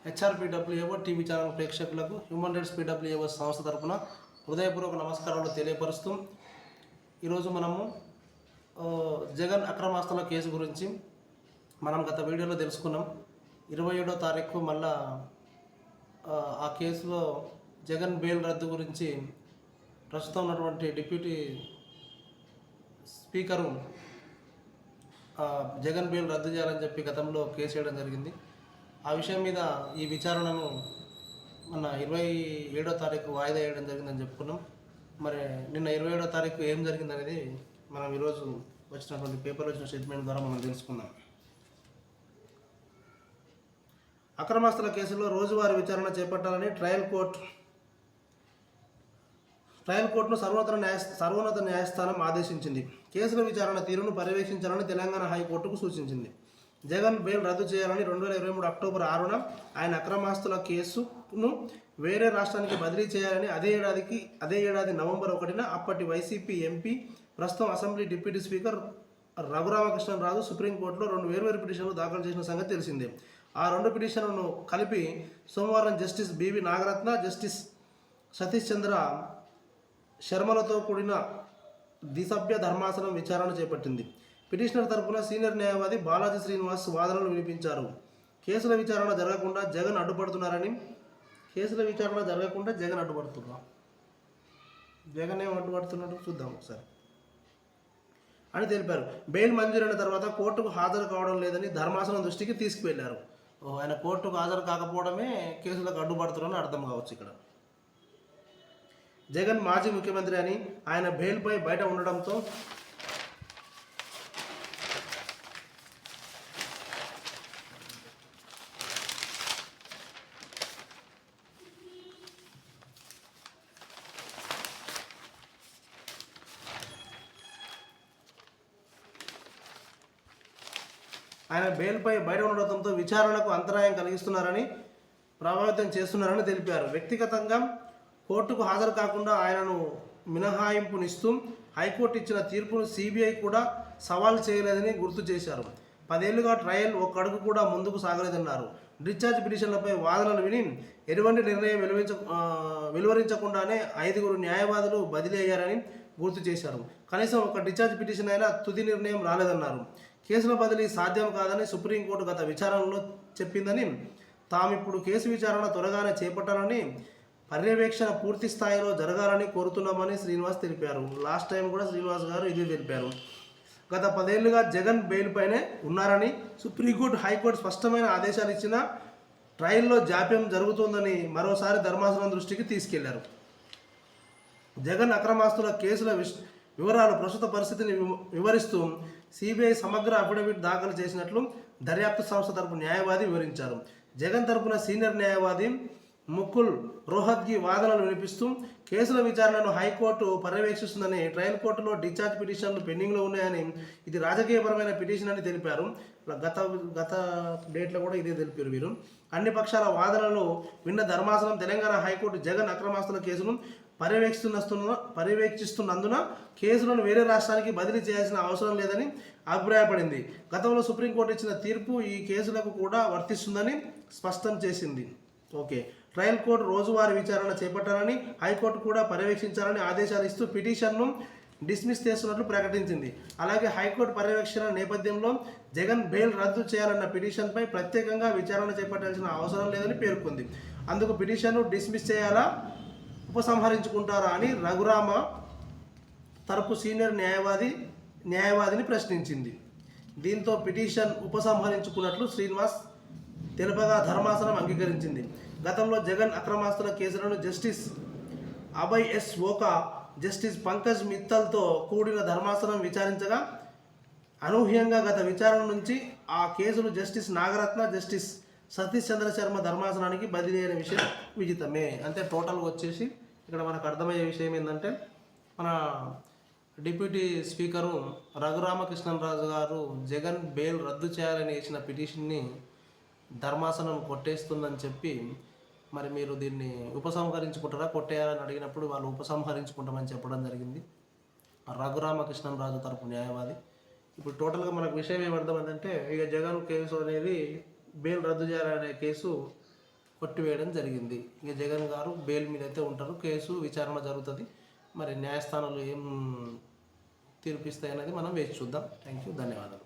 హెచ్ఆర్పిడబ్ల్యూఏఓ TV channel ప్రేక్షకులకు human rights పిడబ్ల్యూఏఓ సంస్థ తరపున హృదయపూర్వక నమస్కారాలు తెలియపరుస్తూ ఈరోజు మనము జగన్ అక్రమాస్తుల కేసు గురించి మనం గత వీడియోలో తెలుసుకున్నాం. 27వ తారీఖు మళ్ళా ఆ కేసులో జగన్ బెయిల్ రద్దు గురించి ప్రస్తుతం ఉన్నటువంటి డిప్యూటీ స్పీకరు జగన్ బెయిల్ రద్దు చేయాలని చెప్పి గతంలో కేసు వేయడం జరిగింది. ఆ విషయం మీద ఈ విచారణను మన 27వ తారీఖు వాయిదా వేయడం జరిగిందని చెప్పుకున్నాం. మరి నిన్న 27వ తారీఖు ఏం జరిగిందనేది మనం ఈరోజు వచ్చినటువంటి పేపర్లో వచ్చిన స్టేట్మెంట్ ద్వారా మనం తెలుసుకుందాం. అక్రమాస్తుల కేసులో రోజువారీ విచారణ చేపట్టాలని ట్రయల్ కోర్టును సర్వోన్నత న్యాయస్థానం ఆదేశించింది. కేసుల విచారణ తీరును పర్యవేక్షించాలని తెలంగాణ హైకోర్టుకు సూచించింది. జగన్ బెయిల్ రద్దు చేయాలని 2023 అక్టోబర్ 6న ఆయన అక్రమాస్తుల కేసును వేరే రాష్ట్రానికి బదిలీ చేయాలని అదే ఏడాది నవంబర్ 1న అప్పటి వైసీపీ ఎంపీ ప్రస్తుతం అసెంబ్లీ డిప్యూటీ స్పీకర్ రఘురామకృష్ణరాజు సుప్రీంకోర్టులో 2 వేర్వేరు పిటిషన్లు దాఖలు చేసిన సంగతి తెలిసిందే. ఆ 2 పిటిషన్లను కలిపి సోమవారం justice BV Nagarathna, justice Satish Chandra శర్మలతో కూడిన ద్విసభ్య ధర్మాసనం విచారణ చేపట్టింది. పిటిషనర్ తరపున సీనియర్ న్యాయవాది బాలాజీ శ్రీనివాస్ వాదనలు వినిపించారు. కేసుల విచారణ జరగకుండా జగన్ అడ్డుపడుతున్నారని జగన్ ఏం అడ్డుపడుతున్నాడు చూద్దాం ఒకసారి అని తెలిపారు. బెయిల్ మంజూరైన తర్వాత కోర్టుకు హాజరు కావడం లేదని ధర్మాసనం దృష్టికి తీసుకువెళ్లారు. ఆయన కోర్టుకు హాజరు కాకపోవడమే కేసులకు అడ్డుపడుతున్నారని అర్థం కావచ్చు. ఇక్కడ జగన్ మాజీ ముఖ్యమంత్రి అని ఆయన బెయిల్పై బయట ఉండడంతో విచారణకు అంతరాయం కలిగిస్తున్నారని ప్రభావితం చేస్తున్నారని తెలిపారు. వ్యక్తిగతంగా కోర్టుకు హాజరు కాకుండా ఆయనను మినహాయింపునిస్తూ హైకోర్టు ఇచ్చిన తీర్పును సిబిఐ కూడా సవాల్ చేయలేదని గుర్తు చేశారు. 10 ఏళ్లుగా ట్రయల్ ఒక అడుగు కూడా ముందుకు సాగలేదన్నారు. డిశ్చార్జ్ పిటిషన్లపై వాదనలు విని ఎటువంటి నిర్ణయం వెలువరించకుండానే 5 న్యాయవాదులు బదిలీ అయ్యారని గుర్తు చేశారు. కనీసం ఒక డిశ్చార్జ్ పిటిషన్ అయినా తుది నిర్ణయం రాలేదన్నారు. కేసుల బదిలీ సాధ్యం కాదని సుప్రీంకోర్టు గత విచారణలో చెప్పిందని, తామిప్పుడు కేసు విచారణ త్వరగానే చేపట్టాలని, పర్యవేక్షణ పూర్తి స్థాయిలో జరగాలని కోరుతున్నామని శ్రీనివాస్ తెలిపారు. లాస్ట్ టైం కూడా శ్రీనివాస్ గారు ఇదే తెలిపారు. గత 10 ఏళ్లుగా జగన్ బెయిల్ పైనే ఉన్నారని, సుప్రీంకోర్టు, హైకోర్టు స్పష్టమైన ఆదేశాలు ఇచ్చినా ట్రయల్లో జాప్యం జరుగుతోందని మరోసారి ధర్మాసనం దృష్టికి తీసుకెళ్లారు. జగన్ అక్రమాస్తుల కేసుల వివరాలు, ప్రస్తుత పరిస్థితిని వివరిస్తూ సిబిఐ సమగ్ర అఫిడవిట్ దాఖలు చేసినట్లు దర్యాప్తు సంస్థ తరపు న్యాయవాది వివరించారు. జగన్ తరపున సీనియర్ న్యాయవాది ముకుల్ రోహత్గి వాదనలు వినిపిస్తూ కేసుల విచారణను హైకోర్టు పర్యవేక్షిస్తుందని, ట్రయల్ కోర్టులో డిశ్చార్జ్ పిటిషన్లు పెండింగ్లో ఉన్నాయని, ఇది రాజకీయపరమైన పిటిషన్ అని తెలిపారు. గత డేట్లో కూడా ఇదే తెలిపారు వీరు. అన్ని పక్షాల వాదనలు విన్న ధర్మాసనం తెలంగాణ హైకోర్టు జగన్ అక్రమాస్తుల కేసును పర్యవేక్షిస్తున్నందున కేసులను వేరే రాష్ట్రానికి బదిలీ చేయాల్సిన అవసరం లేదని అభిప్రాయపడింది. గతంలో సుప్రీంకోర్టు ఇచ్చిన తీర్పు ఈ కేసులకు కూడా వర్తిస్తుందని స్పష్టం చేసింది. ఓకే, ట్రయల్ కోర్టు రోజువారీ విచారణ చేపట్టాలని, హైకోర్టు కూడా పర్యవేక్షించాలని ఆదేశాలు ఇస్తూ పిటిషన్ను డిస్మిస్ చేస్తున్నట్లు ప్రకటించింది. అలాగే హైకోర్టు పర్యవేక్షణ నేపథ్యంలో జగన్ బెయిల్ రద్దు చేయాలన్న పిటిషన్పై ప్రత్యేకంగా విచారణ చేపట్టాల్సిన అవసరం లేదని పేర్కొంది. అందుకు పిటిషన్ను డిస్మిస్ చేయాలా, ఉపసంహరించుకుంటారా అని రఘురామ తరపు సీనియర్ న్యాయవాదిని ప్రశ్నించింది. దీంతో పిటిషన్ ఉపసంహరించుకున్నట్లు శ్రీనివాస్ తెలుపగా ధర్మాసనం అంగీకరించింది. గతంలో జగన్ అక్రమాస్తుల కేసులను justice Abhay S Oka, justice Pankaj మిత్తల్తో కూడిన ధర్మాసనం విచారించగా, అనూహ్యంగా గత విచారణ నుంచి ఆ కేసులు జస్టిస్ నాగరత్న, జస్టిస్ సతీష్ చంద్ర శర్మ ధర్మాసనానికి బదిలీ అయిన విషయం విజితమే. అంటే టోటల్గా వచ్చేసి ఇక్కడ మనకు అర్థమయ్యే విషయం ఏంటంటే, మన డిప్యూటీ స్పీకరు రఘురామకృష్ణరాజు గారు జగన్ బెయిల్ రద్దు చేయాలని వేసిన పిటిషన్ని ధర్మాసనం కొట్టేస్తుందని చెప్పి, మరి మీరు దీన్ని ఉపసంహరించుకుంటారా కొట్టేయాలని అడిగినప్పుడు వాళ్ళు ఉపసంహరించుకుంటామని చెప్పడం జరిగింది రఘురామకృష్ణరాజు తరపు న్యాయవాది. ఇప్పుడు టోటల్గా మనకు విషయం ఏమర్థమైందంటే, ఇక జగన్ కేసు అనేది బెయిల్ రద్దు చేయాలనే కేసు కొట్టివేయడం జరిగింది. ఇక జగన్ గారు బెయిల్ మీద అయితే ఉంటారు. కేసు విచారణ జరుగుతుంది. మరి న్యాయస్థానాలు ఏం తీర్పిస్తాయి అనేది మనం వేచి చూద్దాం. థ్యాంక్ యూ, ధన్యవాదాలు.